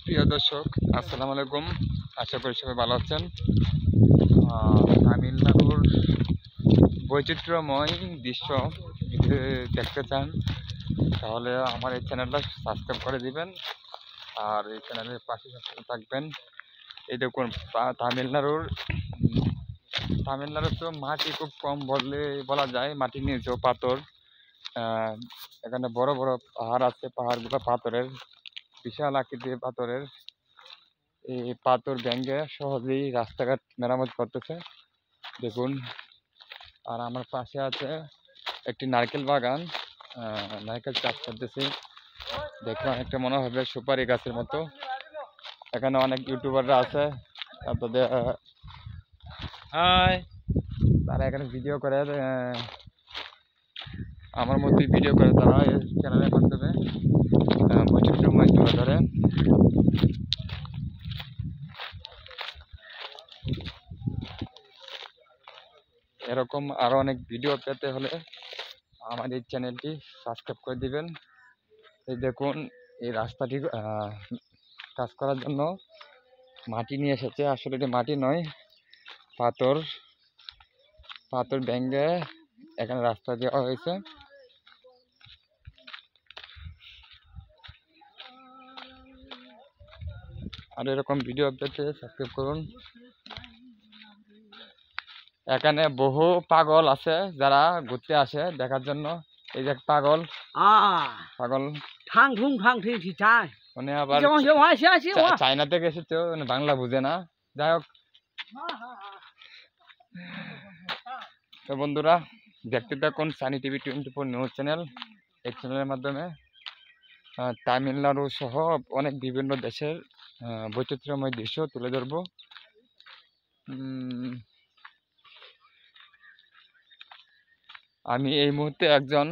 প্রিয় দর্শক, আসসালামু আলাইকুম। আশা করি সবাই ভালো আছেন। তামিলনাড়ুর বৈচিত্র্যময় দৃশ্য যদি দেখতে চান তাহলে আমার এই চ্যানেলটা সাবস্ক্রাইব করে দিবেন আর এই চ্যানেলের পাশে থাকবেন। এই দেখুন, তামিলনাড়ুর তো মাটি খুব কম বলা যায়। মাটি নিচেও পাথর, এখানে বড় বড় পাহাড় আছে। পাহাড়গুলো পাথরের, বিশাল আকৃতির পাথরের। এই পাথর ভেঙে সহজেই রাস্তাঘাট মেরামত করতেছে, দেখুন। আর আমার পাশে আছে একটি নারকেল বাগান, নারকেল চাষ করতেছি। দেখুন, অনেকটা মনে হবে সুপারি গাছের মতো। এখানে অনেক ইউটিউবাররা আছে, তাদের তারা এখানে ভিডিও করে, আমার মধ্যে ভিডিও করে তারা এই চ্যানেলের মাধ্যমে বৈচিত্র্যময় তুলে ধরে। এরকম আরো অনেক ভিডিও পেতে হলে আমার এই চ্যানেলটি সাবস্ক্রাইব করে দিবেন। এই দেখুন, এই রাস্তাটি কাজ করার জন্য মাটি নিয়ে এসেছে। আসলে এটি মাটি নয়, পাথর ভেঙে এখানে রাস্তা দেওয়া হয়েছে। আর এরকম ভিডিও পেতে সাবস্ক্রাইব করুন। এখানে বহু পাগল আছে যারা ঘুরতে আসে দেখার জন্য। এই যে পাগল মানে আবার চায়না থেকে এসেছে, বাংলা বুঝে না। যাই হোক, তো বন্ধুরা, দেখতে থাকুন সানি টিভি 24 নিউজ চ্যানেল। এই চ্যানেলের মাধ্যমে তামিলনাড়ু সহ অনেক বিভিন্ন দেশের বৈচিত্র্যময় দৃশ্য তুলে ধরব। আমি এই মুহূর্তে একজন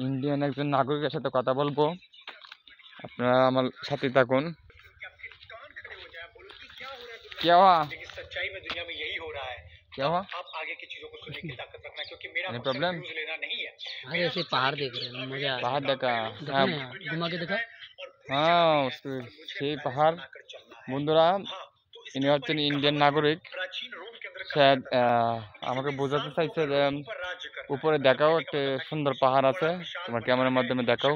ইন্ডিয়ান নাগরিকের সাথে কথা বলবো, আপনারা আমার সাথে থাকুন। क्या हुआ? क्या हुआ? प्रॉब्लम? अरे ऐसे पहाड़ देख रहे हैं, मजा पहाड़ देखा? घुमा के देखा। हाँ, সেই পাহাড়। বন্ধুরা, ইনি হচ্ছেন ইন্ডিয়ান নাগরিক। আমাকে বোঝাতে চাইছে যে উপরে দেখাও, একটা সুন্দর পাহাড় আছে, তোমার ক্যামেরার মাধ্যমে দেখাও।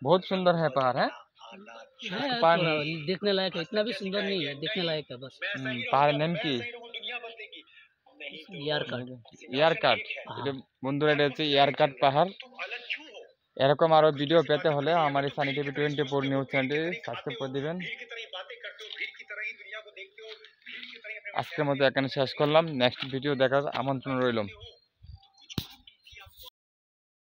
बहुत सुंदर है पहाड़, है देखने लायक है, इतना भी सुंदर नहीं है, देखने लायक है बस। पहाड़ नेम की ইয়ারকাট। এটা বন্ধুরা, এটা হচ্ছে ইয়ারকাট পাহাড়। এরকম আরো ভিডিও পেতে হলে আমার এই সানি টিভি 24 নিউজ চ্যানেলটি সাবস্ক্রাইব করে দিবেন। আজকের মতো এখানে শেষ করলাম। নেক্সট ভিডিও দেখার আমন্ত্রণ রইল।